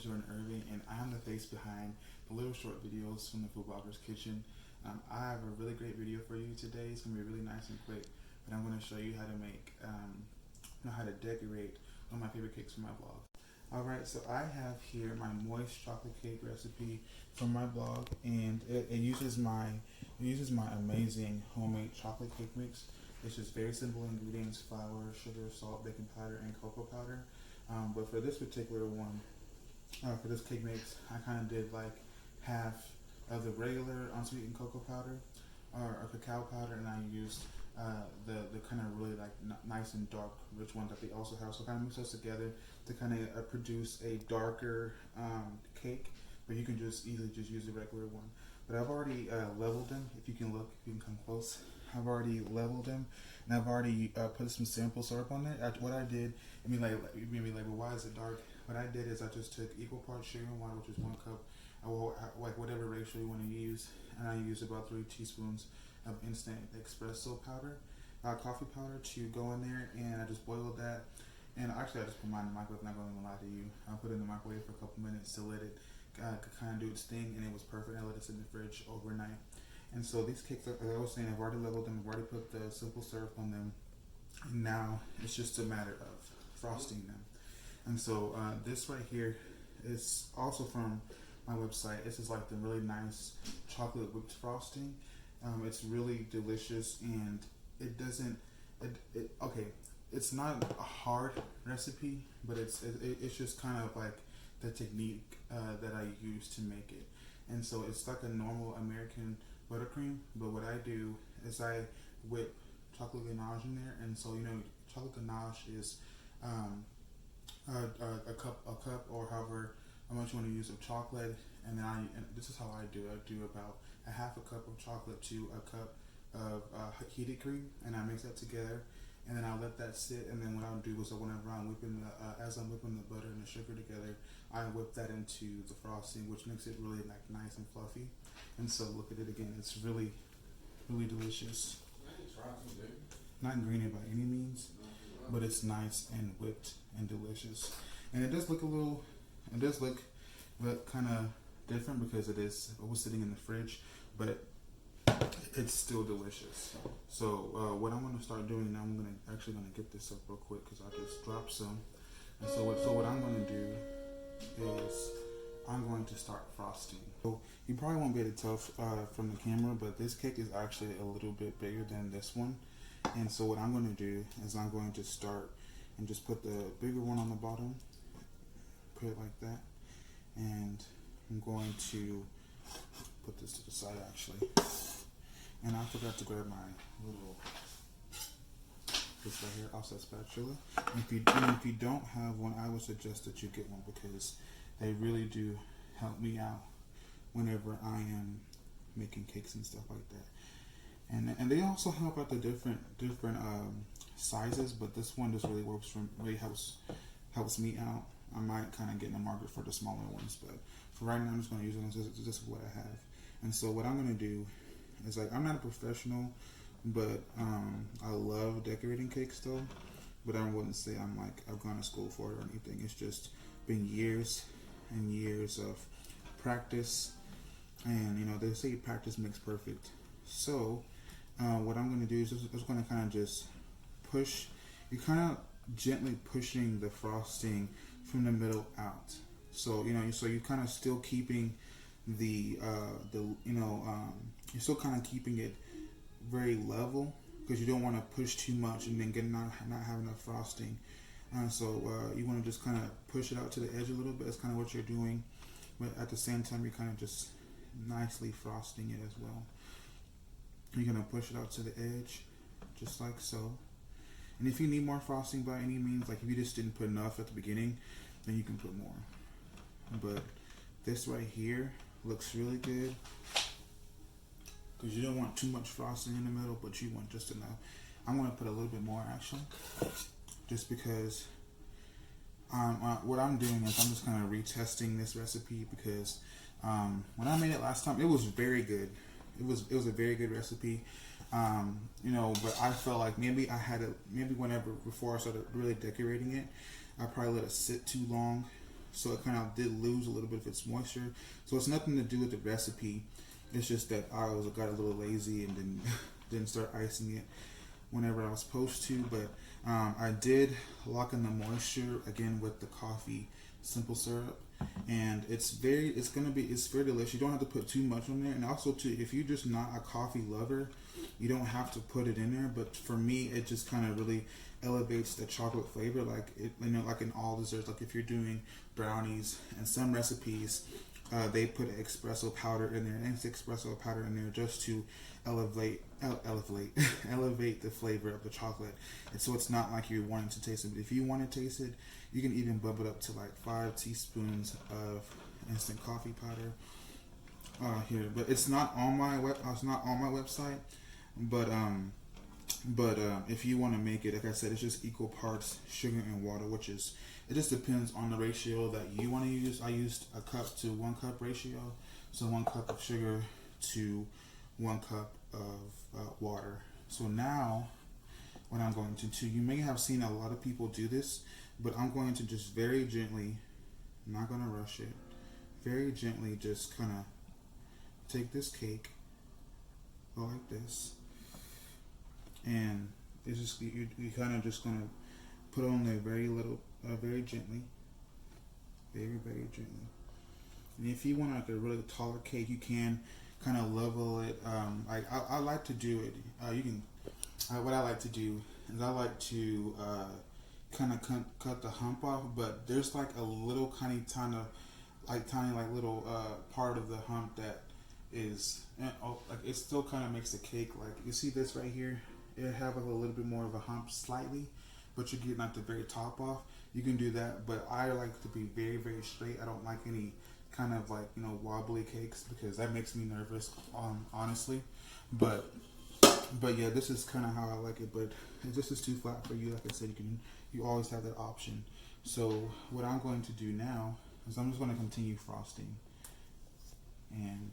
is Jordan Irving, and I'm the face behind the little short videos from the Food Blogger's Kitchen. I have a really great video for you today. It's going to be really nice and quick, but I'm going to show you how to make, how to decorate one of my favorite cakes from my blog. Alright, so I have here my moist chocolate cake recipe from my blog, and it uses my amazing homemade chocolate cake mix. It's just very simple ingredients: flour, sugar, salt, baking powder, and cocoa powder. But for this particular one, for this cake mix, I kind of did like half of the regular unsweetened cocoa powder or cacao powder, and I used the kind of really like nice and dark rich one that they also have. So kind of mix those together to kind of produce a darker cake, but you can just easily just use the regular one. But I've already leveled them. If you can look, if you can come close, I've already leveled them, and I've already put some simple syrup on there. What I did, you may be like, well, why is it dark? What I did is I just took equal parts sugar and water, which is 1 cup, like whatever ratio you want to use, and I used about 3 teaspoons of instant espresso powder, coffee powder, to go in there, and I just boiled that. And actually, I just put mine in the microwave. Not going to lie to you, I put it in the microwave for a couple minutes to let it kind of do its thing, and it was perfect. I let it sit in the fridge overnight. And so these cakes, like I was saying, I've already leveled them. I've already put the simple syrup on them. And now it's just a matter of frosting them. And so this right here is also from my website. This is like the really nice chocolate whipped frosting. It's really delicious, and it doesn't. Okay, it's not a hard recipe, but it's just kind of like the technique that I use to make it. And so it's like a normal American buttercream, but what I do is I whip chocolate ganache in there. And so chocolate ganache is a cup or however much you want to use of chocolate, and then and this is how I do it. I do about a half a cup of chocolate to a cup of heated cream, and I mix that together, and then I let that sit. And then what I'll do is whenever I'm whipping as I'm whipping the butter and the sugar together, I whip that into the frosting, which makes it really like nice and fluffy. And so look at it again. It's really, really delicious. Not greeny by any means, but it's nice and whipped and delicious. And it does look kind of different because it was sitting in the fridge, but it's still delicious. So what I'm going to start doing now, I'm actually going to get this up real quick because I just dropped some. And so what I'm going to do is I'm going to start frosting. So you probably won't be able to tell from the camera, but this cake is actually a little bit bigger than this one. And so what I'm going to do is I'm going to start and just put the bigger one on the bottom, put it like that, and I'm going to put this to the side actually. And I forgot to grab my little, this right here, offset spatula. And if you don't have one, I would suggest that you get one because they really do help me out whenever I am making cakes and stuff like that. And they also help out the different sizes, but this one just really helps me out. I might kind of get in the market for the smaller ones, but for right now I'm just going to use it. This is what I have. And so what I'm going to do is, like, I'm not a professional, but I love decorating cakes though. But I wouldn't say I've gone to school for it or anything. It's just been years and years of practice, and they say practice makes perfect. So what I'm going to do is just going to kind of just push. You're kind of gently pushing the frosting from the middle out. So so you're kind of still keeping you're still kind of keeping it very level because you don't want to push too much and then not have enough frosting. So you want to just kind of push it out to the edge a little bit. That's kind of what you're doing, but at the same time you're kind of just nicely frosting it as well. You're going to push it out to the edge just like so. And if you need more frosting by any means, like if you just didn't put enough at the beginning, then you can put more. But this right here looks really good because you don't want too much frosting in the middle, but you want just enough. I'm going to put a little bit more actually, just because what I'm doing is I'm just kind of retesting this recipe because when I made it last time, it was very good. It was a very good recipe. But I felt like maybe before I started really decorating it, I probably let it sit too long so it kind of did lose a little bit of its moisture. So it's nothing to do with the recipe. It's just that I got a little lazy and didn't start icing it whenever I was supposed to. But I did lock in the moisture again with the coffee simple syrup, and it's very delicious. You don't have to put too much on there, and also too, if you're just not a coffee lover, you don't have to put it in there. But for me, it just kind of really elevates the chocolate flavor, like like in all desserts. Like if you're doing brownies and some recipes, they put espresso powder in there, and espresso powder in there just to elevate elevate the flavor of the chocolate. And so it's not like you're wanting to taste it. But if you want to taste it, you can even bump it up to like 5 teaspoons of instant coffee powder here. But it's not on my website. But if you want to make it, like I said, it's just equal parts sugar and water, it just depends on the ratio that you want to use. I used a cup to 1 cup ratio, so 1 cup of sugar to 1 cup of water. So now, what I'm going to do, you may have seen a lot of people do this, but I'm going to just very gently, I'm not going to rush it, very gently just kind of take this cake, go like this, and it's just you kind of just gonna put on there very gently, very gently. And if you want like a really taller cake, you can kind of level it. I like to do it. What I like to do is I like to kind of cut the hump off, but there's like a little tiny little part of the hump that is like it still kind of makes the cake, like you see this right here. It have like a little bit more of a hump slightly, but you're getting like the very top off. You can do that, but I like to be very straight. I don't like any kind of like wobbly cakes because that makes me nervous, honestly. But yeah, this is kind of how I like it. But if this is too flat for you, like I said, you always have that option. So what I'm going to do now is I'm just going to continue frosting, and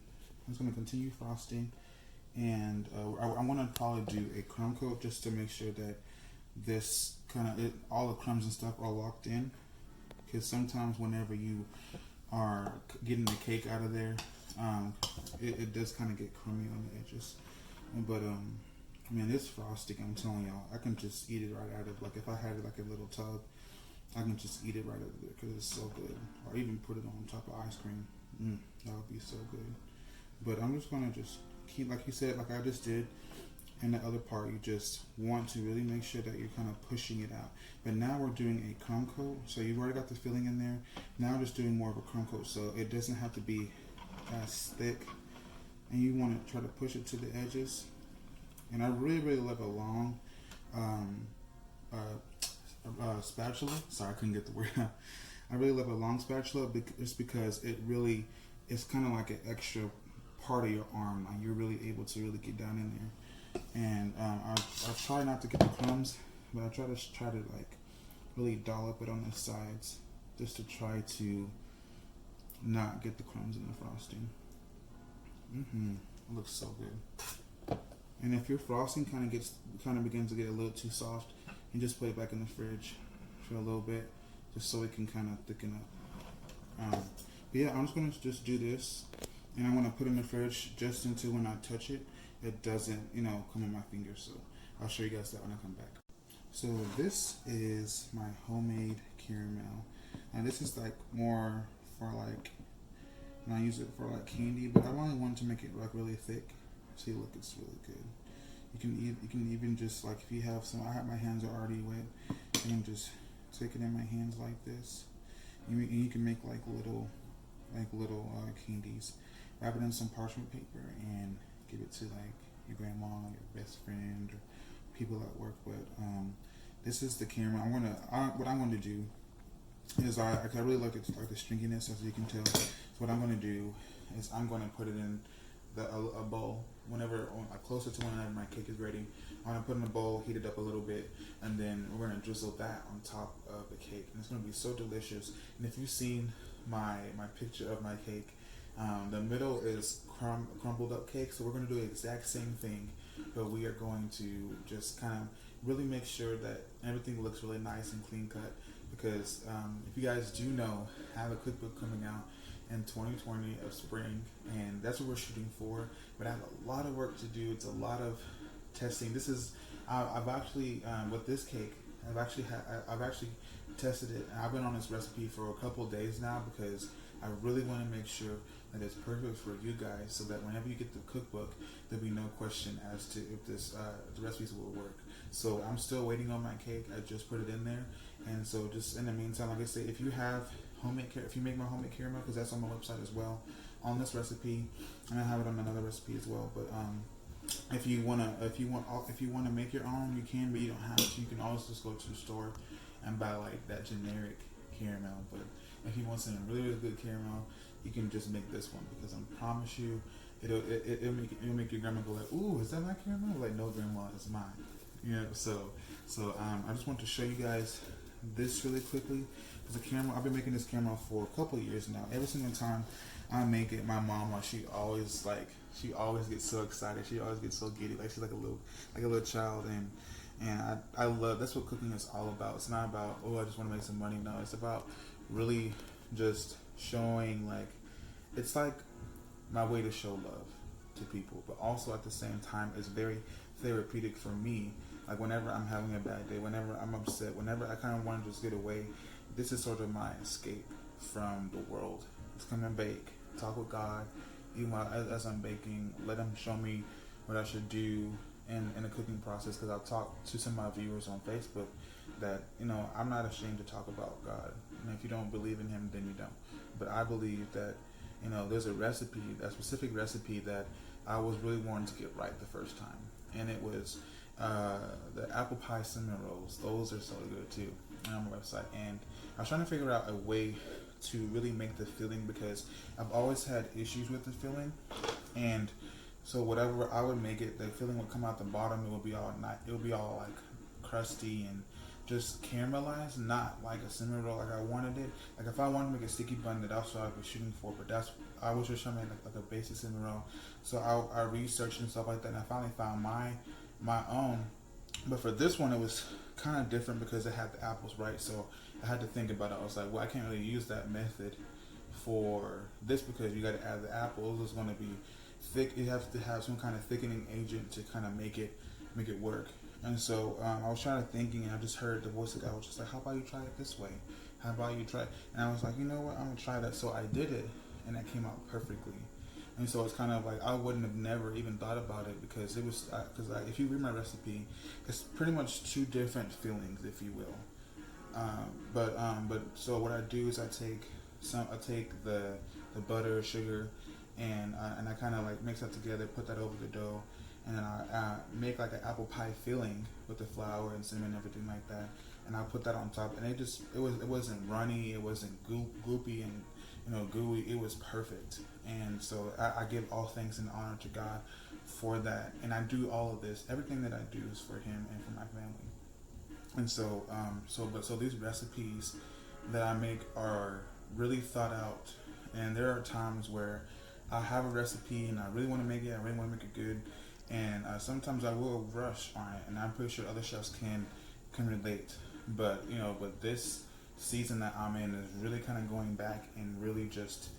and I want to probably do a crumb coat just to make sure that this all the crumbs and stuff are locked in, because sometimes whenever you are getting the cake out of there, it does kind of get crummy on the edges. But man, this frosting, I'm telling y'all, I can just eat it right out of, like if I had like a little tub, I can just eat it right out of there because it's so good. Or even put it on top of ice cream. That would be so good. But I'm just gonna just keep, like you said, like I just did. And the other part, you just want to really make sure that you're kind of pushing it out. But now we're doing a crumb coat. So you've already got the filling in there. Now I'm just doing more of a crumb coat, so it doesn't have to be as thick. And you want to try to push it to the edges. And I really love a long spatula. Sorry, I couldn't get the word out. I really love a long spatula just because it's kind of like an extra part of your arm. Like you're really able to really get down in there. And I try not to get the crumbs, but I try to like really dollop it on the sides just to try to not get the crumbs in the frosting. It looks so good. And if your frosting kind of begins to get a little too soft, you just put it back in the fridge for a little bit, just so it can kind of thicken up. But yeah, I'm just gonna just do this, and I'm gonna put it in the fridge just until when I touch it, it doesn't, come on my fingers. So I'll show you guys that when I come back. So this is my homemade caramel, and this is like more for like, and I use it for like candy, but I only wanted to make it like really thick. See, look, it's really good. You can even just like, if you have some, my hands are already wet, you can just take it in my hands like this, and you can make like little candies. Wrap it in some parchment paper and give it to like your grandma, your best friend, or people at work. But this is the caramel. What I'm going to do is I really like the stringiness, as you can tell. So what I'm going to do is I'm going to put it in a bowl closer to whenever my cake is ready. I'm going to put it in a bowl, heat it up a little bit, and then we're going to drizzle that on top of the cake, and it's going to be so delicious. And if you've seen my picture of my cake, the middle is crumbled up cake, so we're going to do the exact same thing, but we are going to just kind of really make sure that everything looks really nice and clean cut, because if you guys do know, have a cookbook coming out in 2020 of spring, and that's what we're shooting for. But I have a lot of work to do. It's a lot of testing. This is I've actually with this cake. I've actually tested it. And I've been on this recipe for a couple of days now because I really want to make sure that it's perfect for you guys, so that whenever you get the cookbook, there'll be no question as to if the recipes will work. So I'm still waiting on my cake. I just put it in there, and so just in the meantime, like I say, if you have if you make my homemade caramel, because that's on my website as well, on this recipe, and I have it on another recipe as well. But if you want to make your own, you can, but you don't have to. You can always just go to the store and buy like that generic caramel. But if you want something really, really good caramel, you can just make this one, because I promise you, it'll make your grandma go like, "Ooh, is that my caramel?" Like, no, grandma, it's mine. So I just want to show you guys this really quickly, because the caramel, I've been making this caramel for a couple of years now. Every single time I make it, my mom, she always gets so excited. She always gets so giddy, like she's like a little child. And I love, that's what cooking is all about. It's not about, oh, I just want to make some money. No, it's about really just showing, like, it's like my way to show love to people, but also at the same time, it's very therapeutic for me. Like, whenever I'm having a bad day, whenever I'm upset, whenever I kind of want to just get away, this is sort of my escape from the world. Just come and bake, talk with God, even as I'm baking, let Him show me what I should do in the cooking process. Because I've talked to some of my viewers on Facebook that, I'm not ashamed to talk about God. And if you don't believe in Him, then you don't. But I believe that, there's a specific recipe that I was really wanting to get right the first time. And it was the apple pie cinnamon rolls. Those are so good too on my website. And I was trying to figure out a way to really make the filling, because I've always had issues with the filling. And so whatever I would make it, the filling would come out the bottom. It would be all like crusty and just caramelized, not like a cinnamon roll like I wanted it. Like, if I wanted to make a sticky bun, that's what I was shooting for. But I was just trying to make like a basic cinnamon roll. So I researched and stuff like that, and I finally found my own. But for this one, it was kind of different because it had the apples, right? So I had to think about it. I was like, well, I can't really use that method for this, because you got to add the apples. It's going to be thick. You have to have some kind of thickening agent to kind of make it work. And so I was trying to thinking, and I just heard the voice of God was just like, how about you try it this way? How about you try it? And I was like, you know what? I'm going to try that. So I did it, and that came out perfectly. And so it's kind of like I wouldn't have never even thought about it, because it was if you read my recipe, it's pretty much two different fillings, if you will. But so what I do is I take the butter, sugar, and I kind of like mix that together, put that over the dough, and then I make like an apple pie filling with the flour and cinnamon and everything like that, and I put that on top, and it wasn't runny, it wasn't gloopy and gooey. It was perfect. And so I give all thanks and honor to God for that. And I do all of this. Everything that I do is for Him and for my family. And so these recipes that I make are really thought out. And there are times where I have a recipe and I really want to make it. I really want to make it good. And sometimes I will rush on it. And I'm pretty sure other chefs can relate. But this season that I'm in is really kind of going back and really just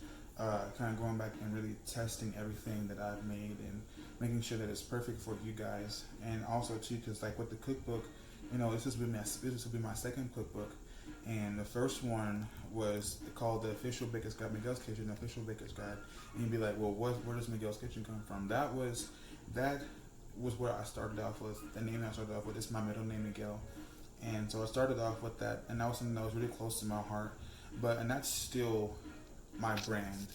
really testing everything that I've made and making sure that it's perfect for you guys. And also too, because like with the cookbook, this will be my second cookbook, and the first one was called the Official Baker's Guide, Miguel's Kitchen, the Official Baker's Guide. And you'd be like, well, where does Miguel's Kitchen come from? That was where I started off with. The name I started off with is my middle name, Miguel. And so I started off with that, and that was something that was really close to my heart. And that's still my brand,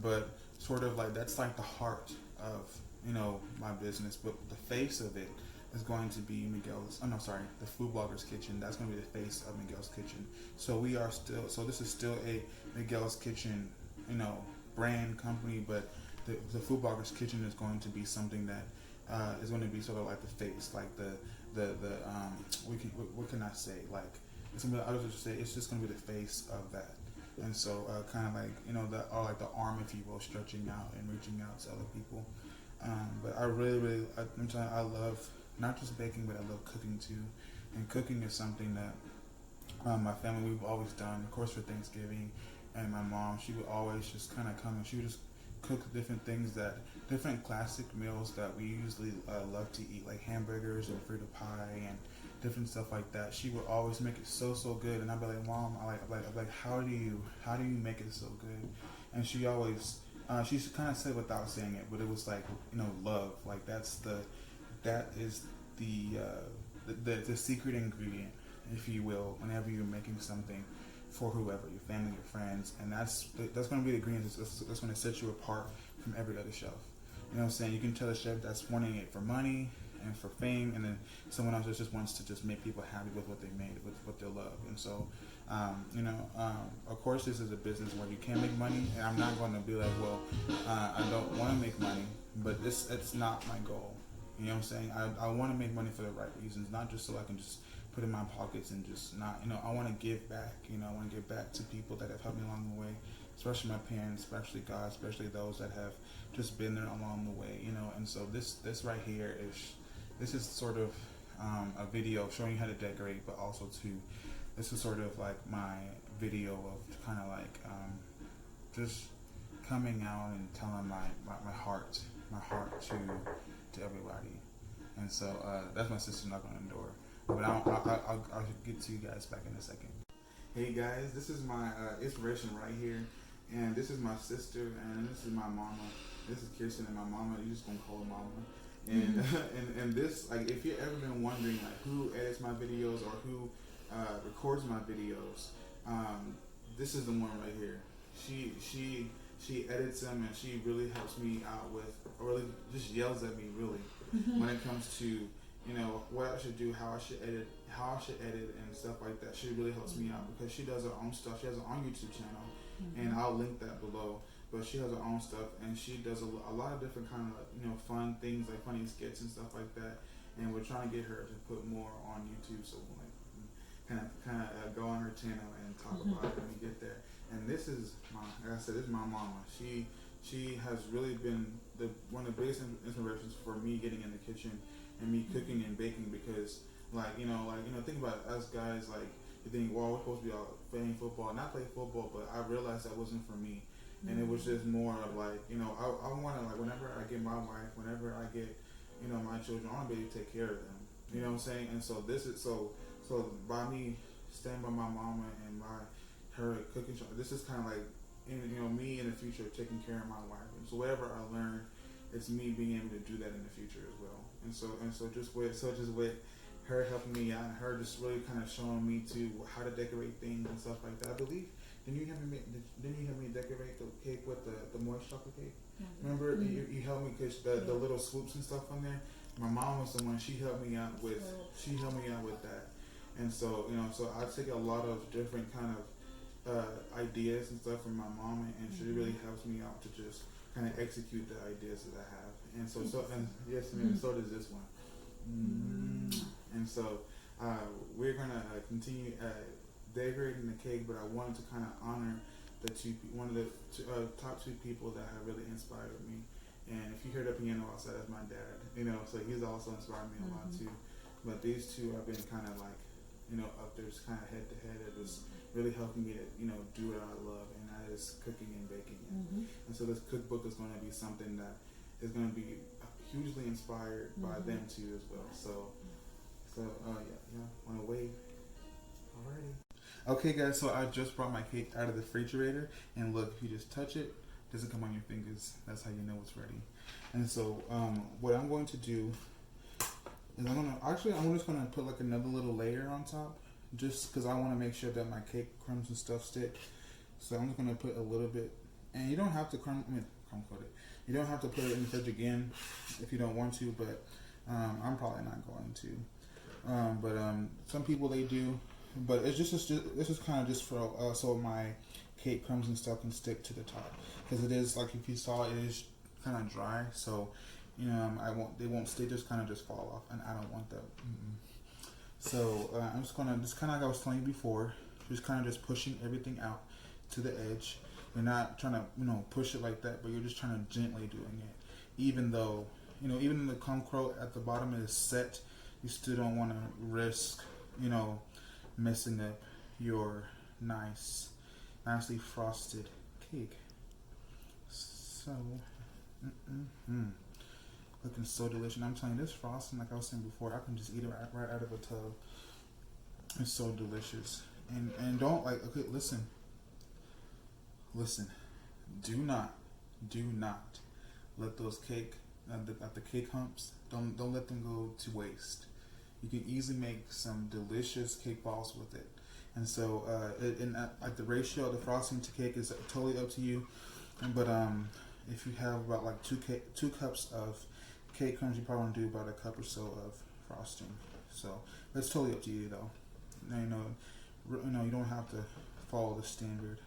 but sort of like that's like the heart of my business. But the face of it is going to be the Food Blogger's Kitchen. That's going to be the face of Miguel's Kitchen. So this is still a Miguel's Kitchen, brand company, but the Food Blogger's Kitchen is going to be something that is going to be sort of like the face, like what can I say? Like I would just say it's just going to be the face of that. And so kind of like like the arm, if you will, stretching out and reaching out to other people. But I really I love not just baking, but I love cooking too. And cooking is something that my family, we've always done. Of course, for Thanksgiving, and my mom, she would always just kind of come and she would just cook different things different classic meals that we usually love to eat, like hamburgers and Frito pie and different stuff like that. She would always make it so good, and I'd be like, Mom, I'm like, how do you make it so good? And she always, she kind of said without saying it, but it was like, love. Like that is the secret ingredient, if you will, whenever you're making something for whoever, your family, your friends, and that's going to be the ingredients that's going to set you apart from every other chef. You know what I'm saying? You can tell a chef that's wanting it for money and for fame, and then someone else just wants to just make people happy with what they made, with what they love. And so, of course, this is a business where you can make money, and I'm not going to be like, well, I don't want to make money, but it's not my goal. You know what I'm saying? I want to make money for the right reasons, not just so I can just put it in my pockets and just not, I want to give back. I want to give back to people that have helped me along the way, especially my parents, especially God, especially those that have just been there along the way, And so this right here this is sort of a video showing you how to decorate, but also this is sort of like my video of kind of like just coming out and telling my heart to everybody. And so that's my sister knocking on the door. But I'll get to you guys back in a second. Hey guys, this is my inspiration right here, and this is my sister, and this is my mama. This is Kirsten and my mama. You just gonna call her mama. And and this, like, if you've ever been wondering like who edits my videos or who records my videos, this is the one right here. She edits them, and she really helps me out with, or really just yells at me really when it comes to what I should do, how I should edit, and stuff like that. She really helps me out because she does her own stuff. She has her own YouTube channel, and I'll link that below. But she has her own stuff, and she does a lot of different kind of fun things, like funny skits and stuff like that. And we're trying to get her to put more on YouTube, so we'll kind of go on her channel and talk about it when we get there. And this is like I said, this is my mama. She has really been one of the biggest inspirations for me getting in the kitchen and me cooking and baking, because think about it, us guys, like you think, well, we're supposed to be out playing football, not play football, but I realized that wasn't for me. And it was just more of like, I want to, like, whenever I get my wife, whenever I get, my children, I want to be able to take care of them. You know what I'm saying? And so this is, so by me standing by my mama and her cooking show, this is kind of like, me in the future taking care of my wife. And so whatever I learn, it's me being able to do that in the future as well. And so just with her helping me out, and her just really kind of showing me how to decorate things and stuff like that. I believe, didn't you help me decorate the cake with the moist chocolate cake? Remember, you helped me because the little swoops and stuff on there. My mom was the one. She helped me out with that. And so so I take a lot of different kind of ideas and stuff from my mom, and she really helps me out to just kind of execute the ideas that I have. And so yes, ma'am. So does this one. And so we're gonna continue decorating the cake, but I wanted to kind of honor one of the top two people that have really inspired me. And if you hear the piano outside, that's my dad. So he's also inspired me a lot too. But these two have been kind of like, up there, just kind of head to head. It was really helping me to, do what I love, and that is cooking and baking. And so this cookbook is going to be something that is going to be hugely inspired by them too as well. So yeah, want to wave? Alrighty. Okay, guys. So I just brought my cake out of the refrigerator, and look, if you just touch it, it doesn't come on your fingers. That's how you know it's ready. And so what I'm going to do is I'm just gonna put like another little layer on top, just because I want to make sure that my cake crumbs and stuff stick. So I'm just gonna put a little bit, and you don't have to crumb coat it. You don't have to put it in the fridge again if you don't want to, but I'm probably not going to. But some people, they do. But this is kind of just for so my cake crumbs and stuff can stick to the top, because it is, like, if you saw it is kind of dry, so they won't stay, just kind of just fall off, and I don't want that. So I'm just gonna, just kind of like I was telling you before, just kind of just pushing everything out to the edge. You're not trying to push it like that, but you're just trying to gently doing it. Even though even the crumb coat at the bottom is set, you still don't want to risk messing up your nice nicely frosted cake. So, looking so delicious. I'm telling you, this frosting, like I was saying before, I can just eat it right out of a tub. It's so delicious. And don't like. Okay, listen. Do not let those cake, the cake humps. Don't let them go to waste. You can easily make some delicious cake balls with it. And so, like the ratio of the frosting to cake is totally up to you. But if you have about like two cups of cake crumbs, you probably want to do about a cup or so of frosting. So that's totally up to you, though. You don't have to follow the standard.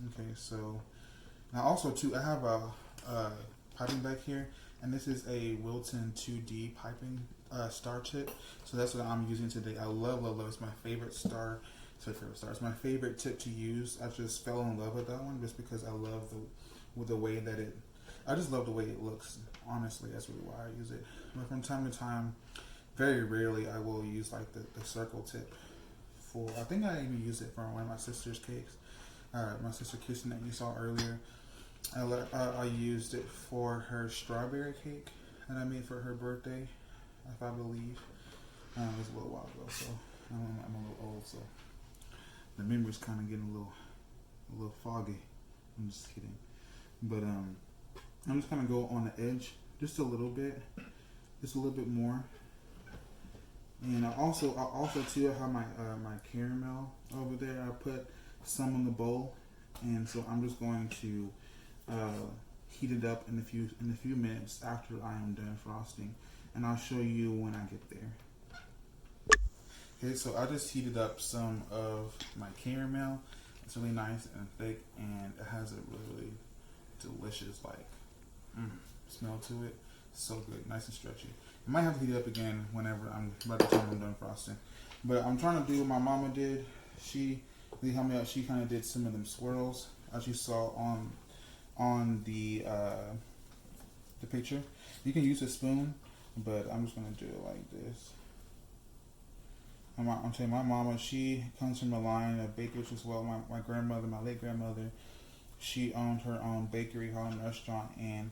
Okay, so now also too, I have a piping back here, and this is a Wilton 2D piping star tip. So that's what I'm using today. I love. It's my favorite star. It's my favorite tip to use. I just fell in love with that one just because I love the way that it. I just love the way it looks. Honestly, that's really why I use it. But from time to time, very rarely, I will use like the circle tip. I think I even used it for one of my sister's cakes. My sister Kirsten that you saw earlier. I used it for her strawberry cake that I made for her birthday, if I believe. It was a little while ago, so I'm a little old, so the memory's kind of getting a little foggy. I'm just kidding, but I'm just gonna go on the edge just a little bit more. And I also too, I have my caramel over there. I put some in the bowl, and so I'm just going to heat it up in a few minutes after I am done frosting, and I'll show you when I get there. Okay, so I just heated up some of my caramel. It's really nice and thick, and it has a really delicious smell to it. So good, nice and stretchy. I might have to heat it up again by the time I'm done frosting. But I'm trying to do what my mama did. She really helped me out. She kind of did some of them swirls, as you saw on the picture. You can use a spoon, but I'm just gonna do it like this. I'm telling you, my mama, she comes from a line of bakers as well. My grandmother, my late grandmother, she owned her own bakery, her own restaurant, and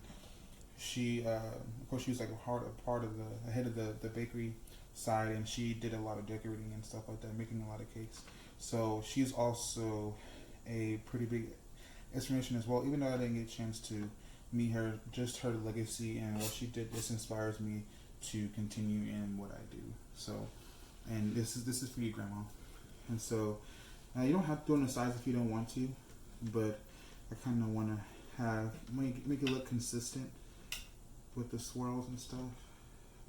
she, of course, she was like a head of the bakery side, and she did a lot of decorating and stuff like that, making a lot of cakes. So she's also a pretty big inspiration as well. Even though I didn't get a chance to meet her, just her legacy and what she did, this inspires me to continue in what I do. So, and this is for you, Grandma. And so, you don't have to do it on the sides if you don't want to, but I kind of want to make it look consistent with the swirls and stuff.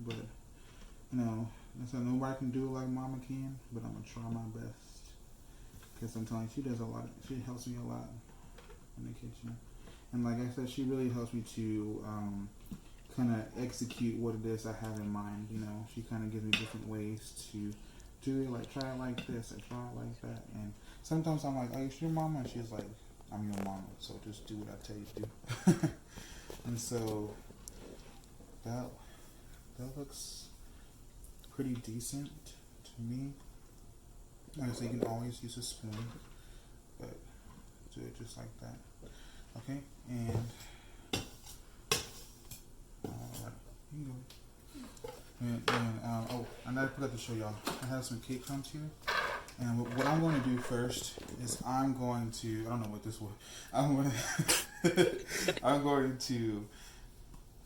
But I said nobody can do it like Mama can, but I'm gonna try my best, because I'm telling you, she helps me a lot in the kitchen, and like I said, she really helps me to kind of execute what it is I have in mind. She kind of gives me different ways to do it, like try it like this, or try it like that. And sometimes I'm like, "Are you sure, Mama?" And she's like, "I'm your mama, so just do what I tell you to do." And so that looks pretty decent to me. Like I said, you can always use a spoon, but do it just like that. Okay, and alright, you can go. And I forgot to show y'all. I have some cake crumbs here, and what I'm going to do first is I'm going to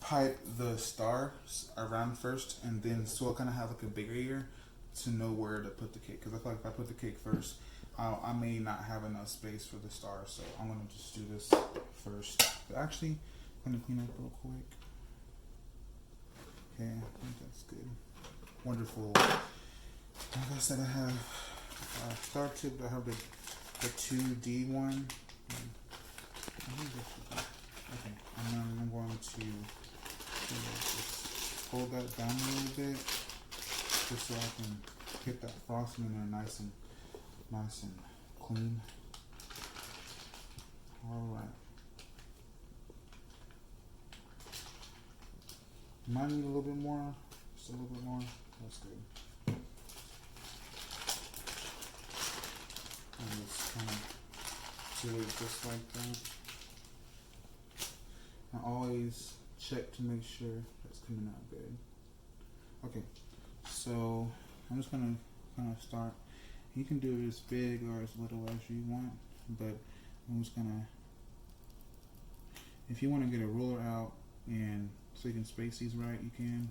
pipe the stars around first, and then so I kind of have like a bigger ear to know where to put the cake. Because I feel like if I put the cake first, I may not have enough space for the stars. So I'm gonna just do this first. But actually, I'm gonna clean up real quick. Okay, I think that's good. Wonderful. Like I said, I have a star tip. I have the 2D one. I think that should be okay. And then I'm going to just hold that down a little bit, just so I can get that frosting in there nice and clean. Alright. Might need a little bit more. Just a little bit more. That's good. And just kind of do it just like that. I always check to make sure that's coming out good. Okay, so I'm just gonna kind of start. You can do it as big or as little as you want, but I'm just gonna, if you want to get a ruler out and so you can space these right, you can,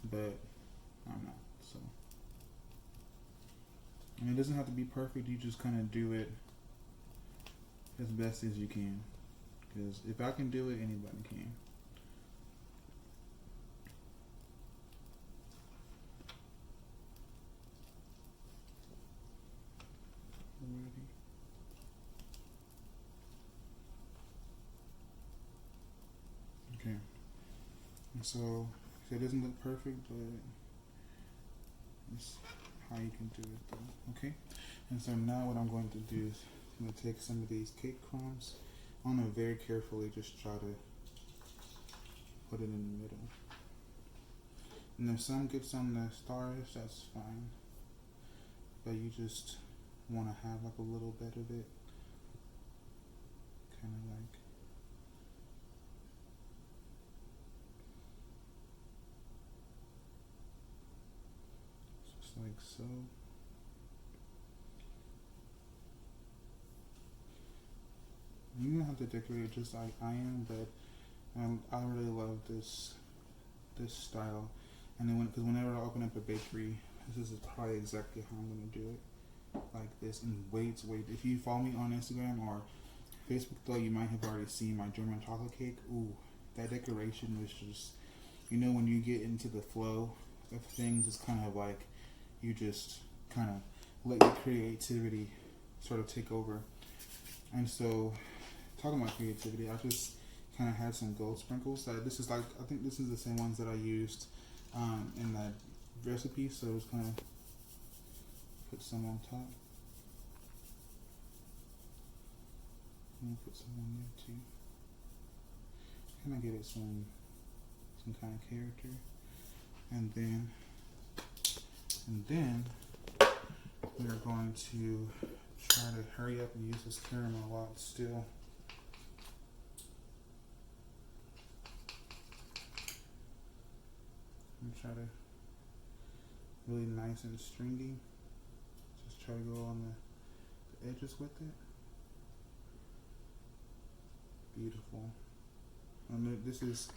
but I'm not, so. And it doesn't have to be perfect, you just kind of do it as best as you can, because if I can do it, anybody can. Alrighty. Okay, and so it doesn't look perfect, but it's how you can do it though. Okay, and so now what I'm going to do is I'm going to take some of these cake crumbs. I'm going to very carefully just try to put it in the middle. And if some gets on the stars, that's fine. But you just want to have like a little bit of it, kind of like. Just like so. You don't have to decorate it just like I am, but I really love this style. And then because whenever I open up a bakery, this is probably exactly how I'm gonna do it, like this. And wait, if you follow me on Instagram or Facebook though, you might have already seen my German chocolate cake. Ooh, that decoration was just, you know, when you get into the flow of things, it's kind of like you just kind of let your creativity sort of take over. And so, talking about creativity, I just kind of had some gold sprinkles. This is like, I think this is the same ones that I used in that recipe. So I was kind of put some on top. And put some on there too. Kind of give it some kind of character. And then we are going to try to hurry up and use this caramel while it's still and try to really nice and stringy. Just try to go on the edges with it. Beautiful. This is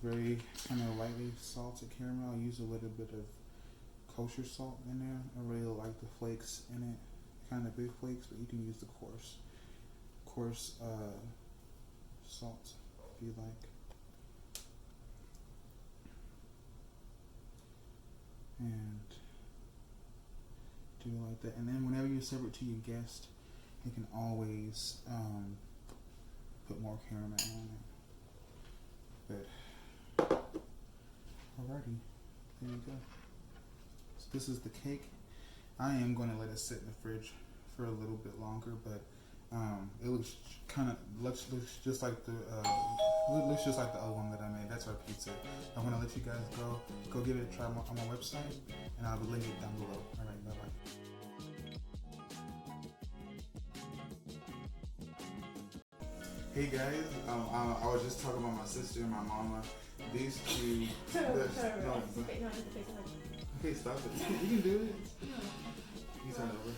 very kind of lightly salted caramel. I use a little bit of kosher salt in there. I really like the flakes in it. Kind of big flakes, but you can use the coarse salt if you like. And do it like that. And then whenever you serve it to your guest, you can always put more caramel on it. But alrighty, there you go. So this is the cake. I am going to let it sit in the fridge for a little bit longer, but it looks just like the other one that I made. That's our pizza. I'm going to let you guys go give it a try on my website, and I'll link it down below. All right, bye bye. Hey guys, I was just talking about my sister and my mama. These two. Okay, stop it. You can do it. You turn over.